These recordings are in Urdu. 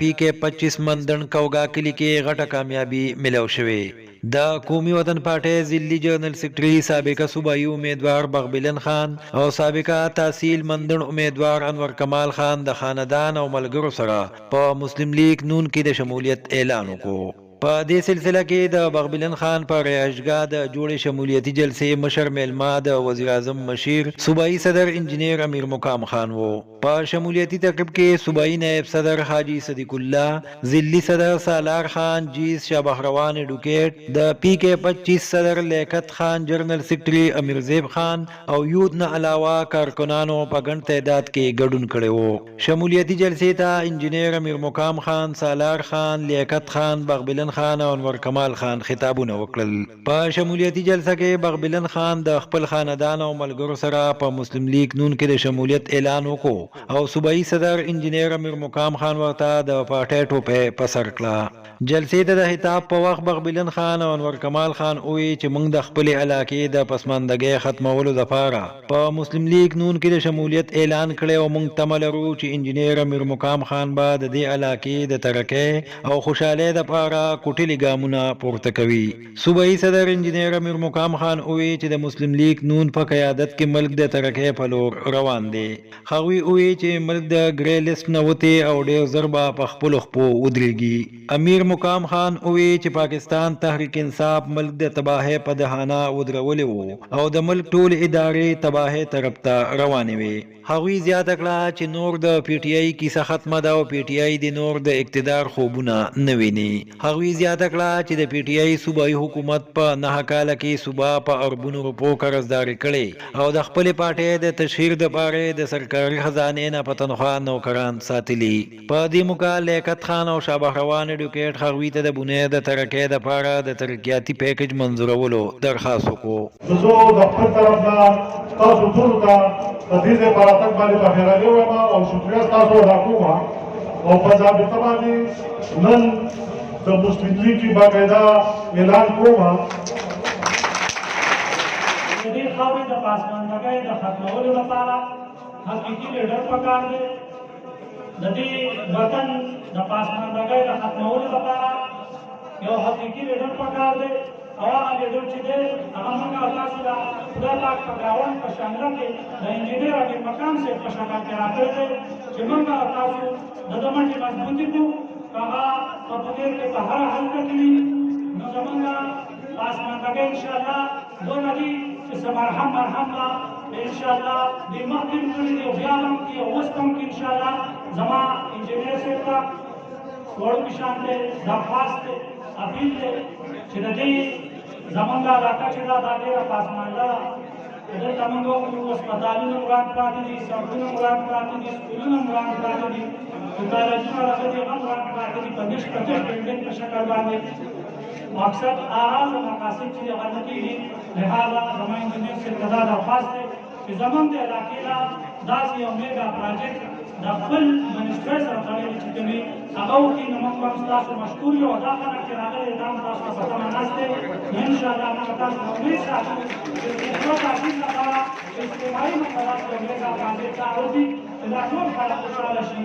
پی کې 25 مندن کوګا کلی کې غټه کامیابی ملو شوه د قومي وطن پارټي ضلعي جنرال سیکریټري سابقه صوبایي امیدوار بغبلن خان او سابقه تحصیل مندن امیدوار انور کمال خان د خاندان او ملګرو سره په مسلم لیگ نون کې د شمولیت اعلان وکړ په دې سلسله کې د بغبلن خان پر رهائشګاه د جوړې شمولیتي جلسې مشر میلما د وزیر اعظم مشیر صوبایي صدر انجینیر امیر مقام خان وو په شمولیتي تقریب کې صوبایي نائب صدر حاجی صدیق الله ضلعي صدر سالار خان جیز شاه بهروان ایډوکیټ د پی کې 25 صدر لیاقت خان جنرال سیکریټري امیر زیب خان او یود نه علاوه کارکنانو په ګڼ تعداد کې ګډون کړي وو شمولیتي جلسې ته انجینیر امیر مقام خان سالار خان لیاقت خان بغبلن خان او انور کمال خان خطابونه وکړل په شمولیتي جلسه کې بغبلن خان د خپل خاندان او ملګرو سره په مسلم لیگ نون کې د شمولیت اعلان وکړ او صوبایي صدر انجینیر امیر مقام خان ورته د پارټي ټوپه په سر کړه جلسې ته د خطاب په وخت بغبلن خان او انور کمال خان وی چې موږ د خپل علاقې د پسماندګۍ ختمولو لپاره په مسلم لیگ نون کې د شمولیت اعلان کړي او موږ تمه لرو چې انجینیر امیر مقام خان به د دې علاقې د ترقۍ او خوشاله لپاره کوټلي ګامونه پورته کوي صوبایي صدر انجینیر امیر مقام خان وی چې د مسلم لیگ نون په قیادت کې ملک د ترقۍ په لور روان دی خوي وی چې ملک د ګری لیست نه وته او ډیر ضربه په خپل خپو ودرېږي امیر مقام خان وی چې پاکستان تحریک انصاف ملک د تباہی په دهانه ودرولې وو او د ملک ټول ادارې تباہی طرف ته روانې وي هغوی زیاته کړه چې نور د پی ټی آی کیسه ختمه ده او پی ټی آی د نور د اقتدار خوبونه نه ویني هغوی زیاته کړه چې د پی ټی آی صوبایي حکومت په 9 کال کې صوبا په اربونو روپو قرضداري کړي او د خپل پارټي د تشهیر د پاره د سرکاري خزانې نه په تنخواه نوکران ساتلي په دې موقع لیاقت خان او شاه بهروان ایډوکیټ هغوی ته د بنیاد د ترقۍ لپاره د ترقیاتي پیکج منظورولو درخواست وکړو زه د خپل طرف نه تاسو ټول ته د دې لپاره تک باندې بخیرانه وایم او شکریہ تاسو ادا کوم او په ضابطه باندې نن د مسلم لیگ کی باقاعده اعلان کوم د دې خاورې د پاسماندګۍ د ختمولو لپاره حقیقي لیډر پکار دی د دې وطن د پاسماندګۍ د ختمولو لپاره یو حقیقي لیډر پکار دی او هغه لیډر چې دی هغه موږ تاسو ته خدای پاک په ګاونډ په شانګله کې د انجینیر امیر مقام صاحب په شکل کې راکړی دی چې موږ تاسو د ده منډې مضبوطې کړو هغه په بغیر کې په هره حلقه کې وي نو زموږ پاسماندګۍ انشاءالله دونه دي چې څه مرهم ده انشاءالله دې مخکې هم کړي دي او بیا هم کړي او اوس هم کړي انشاءالله زما انجینیر صاحب ته وړوکی شان دی درخواست دی اپیل دی چې د دې زموږ علاقه چې ده دا ډېره پاسمانده ده دلته موږ هسپتالونه وران پراته دي سړکونه وران پراته دي سکولونه وران پراته دي کالجونه هغه دي هم وران پراته دي په دېش بلډینګ په شکل باندې مقصد هغه مقاصد چې هغه نه کېږي لهذا زما انجینیر صاحب ته دا درخواست دی چې زموږ د علاقې نه داسې یو میګا پراجیکټ د خپل منسټرۍ سره تړلی چې کوي هغه وکړي نو موږ به ستاسو مشکور یو دا خلک چې راغلي دا هم تاسو ته په تمه ناست دی نو انشاءالله موږ تاسو ته امید ساتو چې د خپلو تعلیم لپاره اجتماعي مقررات یو میګا پراجیکټ راوځي چې دا ټول خلک خوشحاله شي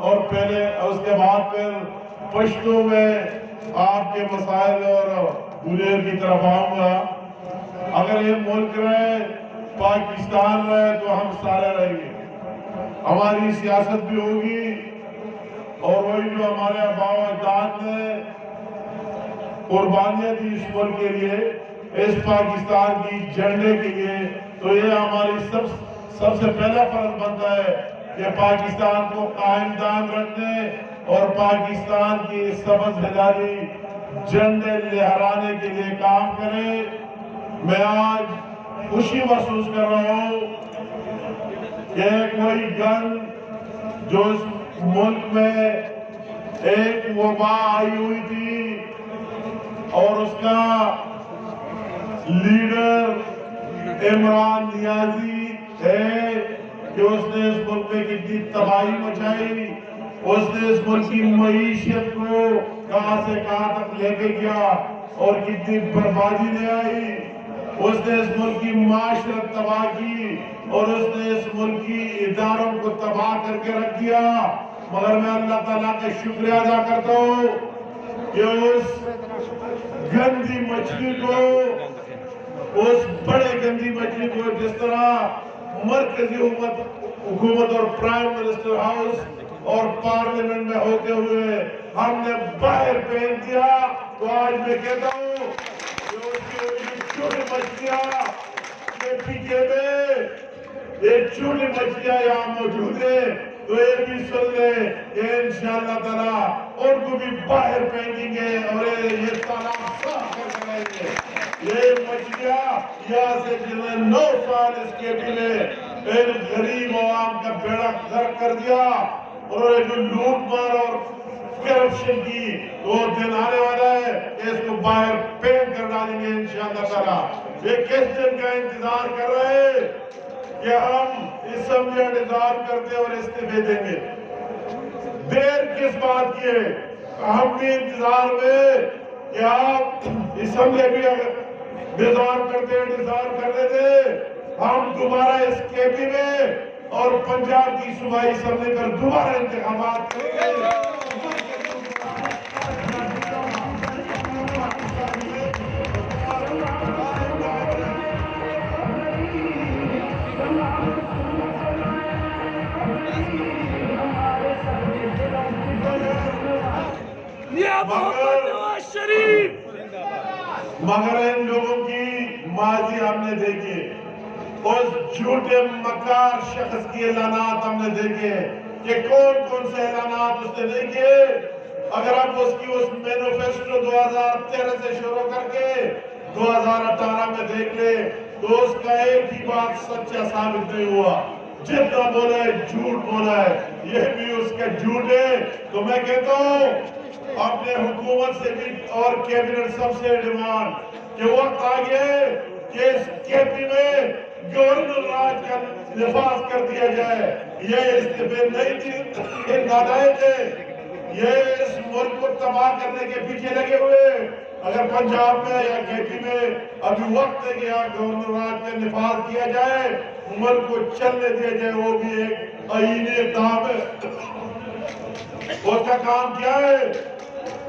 اور پہلے اس کے بعد پھر پشتو میں آپ کے مسائل اور گلیر کی طرف آؤں گا. اگر یہ ملک رہے، پاکستان رہے تو ہم سارے رہیں گے. ہماری سیاست بھی ہوگی اور وہی جو ہمارے آباء و اجداد نے قربانیاں دی اس ملک کے لیے، اس پاکستان کی جھنڈے کے لیے، تو یہ ہماری سب سے پہلا فرض بنتا ہے کہ پاکستان کو قائم دائم رکھنے اور پاکستان کی سبز ہلالی جھنڈے لہرانے کے لیے کام کریں. میں آج خوشی محسوس کر رہا ہوں کہ کوئی گن جو اس ملک میں ایک وبا آئی ہوئی تھی اور اس کا لیڈر عمران نیازی ہے کہ اس نے اس ملک میں کتنی تباہی مچائی، اس نے اس ملک کی معیشت کو کہاں سے کہاں تک لے کے گیا اور کتنی بربادی لے آئی. اس نے اس ملک کی معاشرت تباہ کی اور اس نے اس ملک کی اداروں کو تباہ کر کے رکھ دیا. مگر میں اللہ تعالیٰ کا شکریہ ادا کرتا ہوں کہ اس گندی مچھلی کو، اس بڑے گندی مچھلی کو جس طرح مرکزی حکومت اور پرائم منسٹر ہاؤس اور پارلیمنٹ میں ہوتے ہوئے ہم نے باہر پھینک دیا، تو آج میں کہتا ہوں کہ اس کی چھوٹی مچھلیاں PK میں ایک چھوٹی مچھلیاں یہاں موجود ہیں، تو یہ بھی سن لیں کہ انشاءاللہ تعالیٰ ان کو بھی باہر پھینکیں گے اور یہ تالاب صاف کر کے رہیں گے. یہ مچھلیاں یہاں سے جنہیں 9 سال اس KP میں ان غریب عوام کا بیڑا غرق کر دیا، انہوں نے جو لوٹ مار اور کرپشن کی، وہ دن آنے والا ہے کہ اس کو باہر پھینک کر ڈالیں گے انشاءاللہ تعالیٰ. یہ کس دن کا انتظار کر رہے ہیں کہ ہم اسمبلی انتظار کرتے اور استعفے دیں گے؟ دیر کس بات کی ہے؟ ہم بھی انتظار میں کہ آپ اسمبلی بھی انتظار کرتے تھے. ہم دوبارہ اس KP میں اور پنجاب کی صوبائی اسمبلی پر دوبارہ انتخابات کریں گے. مگر ان لوگوں کی ماضی ہم نے دیکھے، اس جھوٹے مکار شخص کی اعلانات ہم نے دیکھے کہ کون سے اعلانات اس نے نہیں کیے. اگر آپ اس مینیفیسٹو 2013 سے شروع کر کے 2018 میں دیکھ لے تو اس کا ایک ہی بات سچا ثابت نہیں ہوا. جتنا بولا ہے جھوٹ بولا ہے، یہ بھی اس کا جھوٹ ہے. تو میں کہتا ہوں اپنے حکومت سے بھی اور کیبنٹ سب سے ڈیمانڈ کہ وقت آ گیا ہے کہ اس KP میں گورنر راج کا نفاذ کر دیا جائے. یہ استعفے نہیں تھی، یہ نالائق ہے، یہ اس ملک کو تباہ کرنے کے پیچھے لگے ہوئے. اگر پنجاب میں یا KP میں ابھی وقت ہے کہ یہاں گورنر راج کا نفاذ کیا جائے، ملک کو چلنے دیا جائے، وہ بھی ایک آئینی اقدام ہے. اس کا کام کیا ہے؟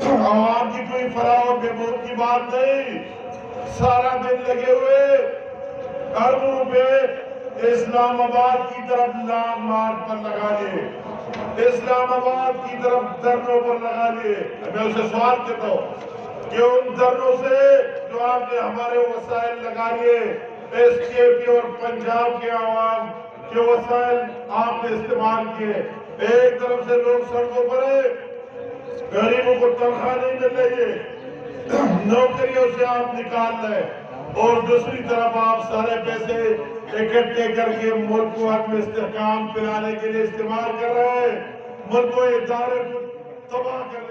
عوام کی کوئی فلاح و بہبود کی بات نہیں. سارا دن لگے ہوئے اربوں روپے اسلام آباد کی طرف لانگ مارچ پر لگا لیے، اسلام آباد کی طرف دھرنوں پر لگا لیے. میں اسے سوال کرتا ہوں کہ ان دھرنوں سے جو آپ نے ہمارے وسائل لگا لیے، اس KP اور پنجاب کے عوام کے وسائل آپ نے استعمال کیے، ایک طرف سے لوگ سڑکوں پر ہیں، غریبوں کو تنخواہ نہیں مل رہی ہے، نوکریوں سے آپ نکال رہے، اور دوسری طرف آپ سارے پیسے اکٹھے کر کے ملک کو عدم استحکام پلانے کے لیے استعمال کر رہے ہیں، ملک کو ادارے کو تباہ کر